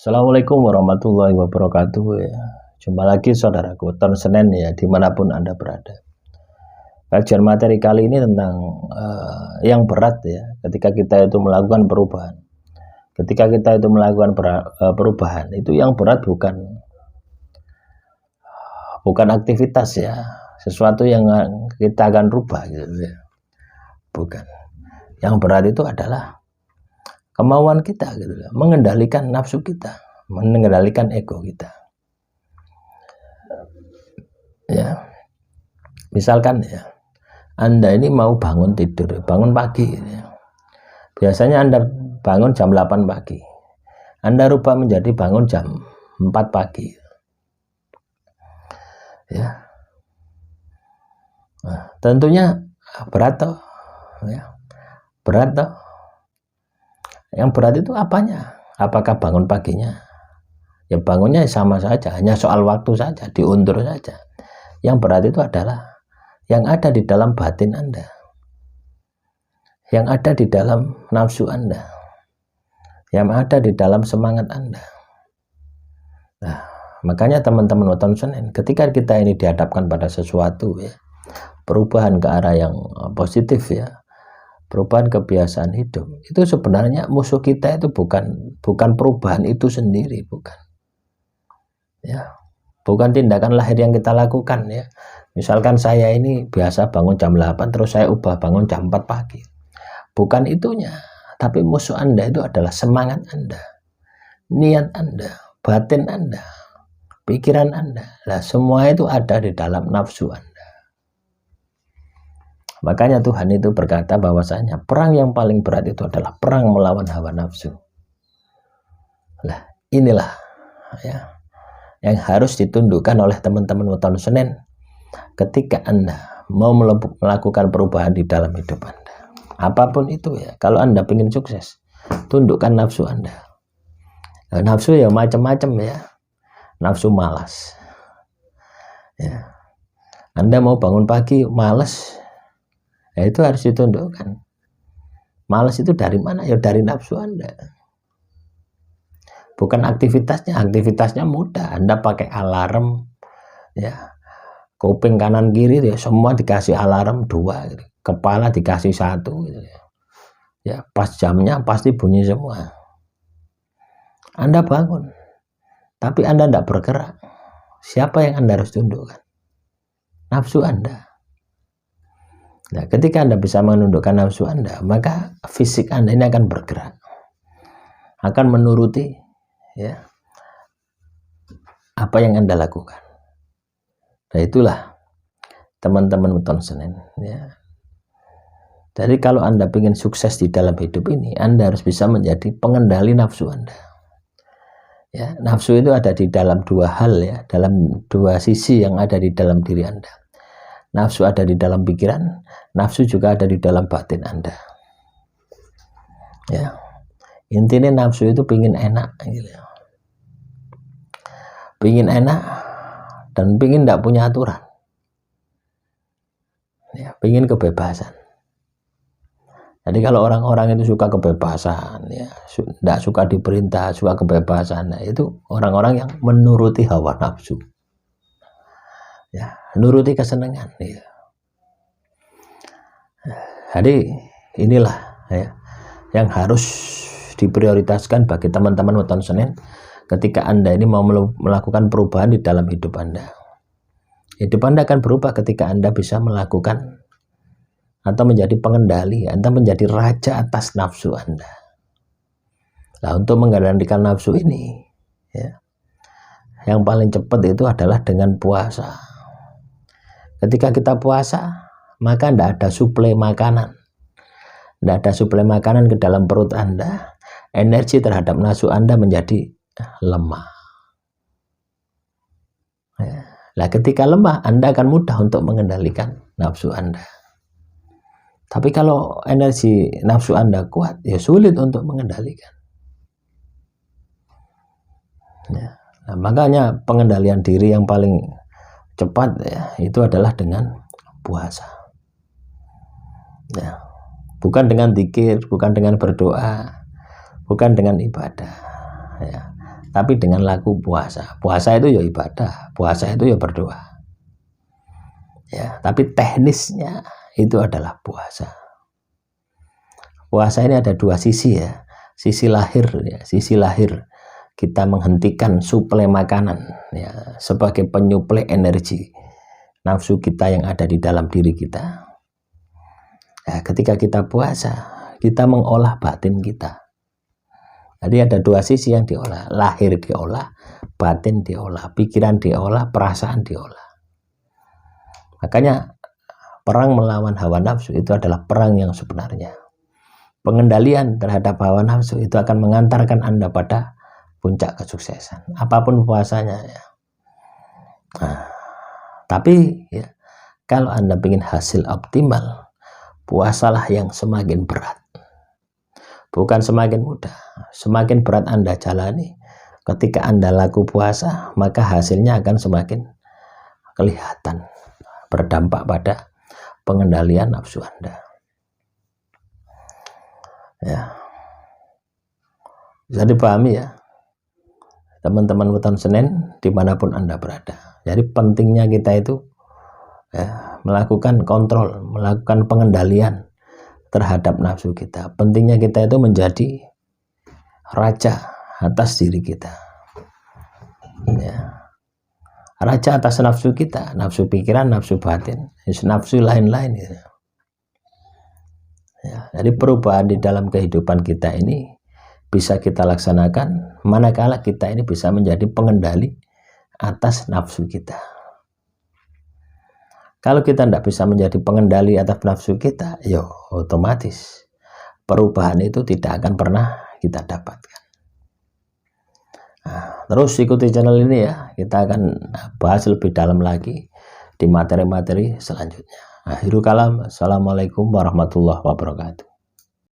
Assalamualaikum warahmatullahi wabarakatuh ya. Jumpa lagi saudaraku, ton Senin ya, dimanapun Anda berada. Kajian materi kali ini tentang yang berat ya, ketika kita itu melakukan perubahan. Ketika kita itu melakukan perubahan, itu yang berat bukan aktivitas ya, sesuatu yang kita akan rubah gitu ya. Bukan. Yang berat itu adalah kemauan kita gitu ya, mengendalikan nafsu kita, mengendalikan ego kita. Ya. Misalkan ya, Anda ini mau bangun tidur, bangun pagi gitu ya. Biasanya Anda bangun jam 8 pagi. Anda rubah menjadi bangun jam 4 pagi. Ya. Nah, tentunya berat toh. Ya. Berat toh. Yang berat itu apanya? Apakah bangun paginya? Ya bangunnya sama saja, hanya soal waktu saja, diundur saja. Yang berat itu adalah yang ada di dalam batin Anda, yang ada di dalam nafsu Anda, yang ada di dalam semangat Anda. Nah, makanya teman-teman nonton Senin, ketika kita ini dihadapkan pada sesuatu ya, perubahan ke arah yang positif ya, perubahan kebiasaan hidup, itu sebenarnya musuh kita itu bukan perubahan itu sendiri, bukan ya, bukan tindakan lahir yang kita lakukan ya. Misalkan saya ini biasa bangun jam 8 terus saya ubah bangun jam 4 pagi, bukan itunya, tapi musuh Anda itu adalah semangat Anda, niat Anda, batin Anda, pikiran Anda. Nah, semua itu ada di dalam nafsu Anda. Makanya Tuhan itu berkata bahwasanya perang yang paling berat itu adalah perang melawan hawa nafsu. Nah, inilah ya yang harus ditundukkan oleh teman-teman weton Senin ketika Anda mau melakukan perubahan di dalam hidup Anda. Apapun itu ya, kalau Anda ingin sukses, tundukkan nafsu Anda. Nah, nafsu ya macam-macam ya. Nafsu malas. Ya. Anda mau bangun pagi malas, ya itu harus ditundukkan. Malas itu dari mana? Ya dari nafsu Anda. Bukan aktivitasnya mudah. Anda pakai alarm ya, kuping kanan kiri ya, semua dikasih alarm 2 gitu. Kepala dikasih 1 gitu ya, pas jamnya pasti bunyi semua. Anda bangun tapi Anda tidak bergerak, siapa yang Anda harus tundukkan? Nafsu Anda. Nah, ketika Anda bisa menundukkan nafsu Anda, maka fisik Anda ini akan bergerak, akan menuruti ya apa yang Anda lakukan. Nah, itulah teman-teman weton Senin ya. Jadi kalau Anda ingin sukses di dalam hidup ini, Anda harus bisa menjadi pengendali nafsu Anda. Ya, nafsu itu ada di dalam 2 hal ya, dalam 2 sisi yang ada di dalam diri Anda. Nafsu ada di dalam pikiran, nafsu juga ada di dalam batin Anda. Ya, intinya nafsu itu pingin enak, gitu. Pingin enak dan pingin tidak punya aturan. Ya, pingin kebebasan. Jadi kalau orang-orang itu suka kebebasan, ya, tidak suka diperintah, suka kebebasan, nah itu orang-orang yang menuruti hawa nafsu, ya, menuruti kesenangan. Ya. Jadi inilah ya yang harus diprioritaskan bagi teman-teman weton Senin ketika Anda ini mau melakukan perubahan di dalam hidup Anda. Hidup Anda akan berubah ketika Anda bisa melakukan atau menjadi pengendali, Anda menjadi raja atas nafsu Anda. Nah, untuk mengendalikan nafsu ini ya, yang paling cepat itu adalah dengan puasa. Ketika kita puasa, maka tidak ada suplai makanan, tidak ada suplai makanan ke dalam perut Anda, energi terhadap nafsu Anda menjadi lemah ya. Nah, ketika lemah, Anda akan mudah untuk mengendalikan nafsu Anda. Tapi kalau energi nafsu Anda kuat, ya sulit untuk mengendalikan. Ya. Nah, makanya pengendalian diri yang paling cepat ya, itu adalah dengan puasa. Ya. Bukan dengan zikir, bukan dengan berdoa, bukan dengan ibadah. Ya. tapi dengan laku puasa. Puasa itu ya ibadah, puasa itu ya berdoa. Ya, tapi teknisnya itu adalah puasa. Puasa ini ada dua sisi ya. Sisi lahir ya, sisi lahir kita menghentikan suplai makanan ya, sebagai penyuplai energi nafsu kita yang ada di dalam diri kita. Ya, ketika kita puasa, kita mengolah batin kita. Jadi ada dua sisi yang diolah, lahir diolah, batin diolah, pikiran diolah, perasaan diolah. Makanya perang melawan hawa nafsu itu adalah perang yang sebenarnya. Pengendalian terhadap hawa nafsu itu akan mengantarkan Anda pada puncak kesuksesan, apapun puasanya ya. Nah, tapi ya, kalau Anda ingin hasil optimal, puasalah yang semakin berat, bukan semakin mudah. Semakin berat Anda jalani, ketika Anda laku puasa, maka hasilnya akan semakin kelihatan, berdampak pada pengendalian nafsu Anda. Ya, bisa dipahami ya teman-teman Weton Senin dimanapun Anda berada. Jadi pentingnya kita itu ya, melakukan kontrol, melakukan pengendalian terhadap nafsu kita. Pentingnya kita itu menjadi raja atas diri kita ya. Raja atas nafsu kita, nafsu pikiran, nafsu batin, nafsu lain-lain gitu. Ya, jadi perubahan di dalam kehidupan kita ini bisa kita laksanakan manakala kita ini bisa menjadi pengendali atas nafsu kita. Kalau kita tidak bisa menjadi pengendali atas nafsu kita, ya otomatis perubahan itu tidak akan pernah kita dapatkan. Nah, terus ikuti channel ini ya, kita akan bahas lebih dalam lagi di materi-materi selanjutnya. Akhirul kalam, assalamualaikum warahmatullahi wabarakatuh.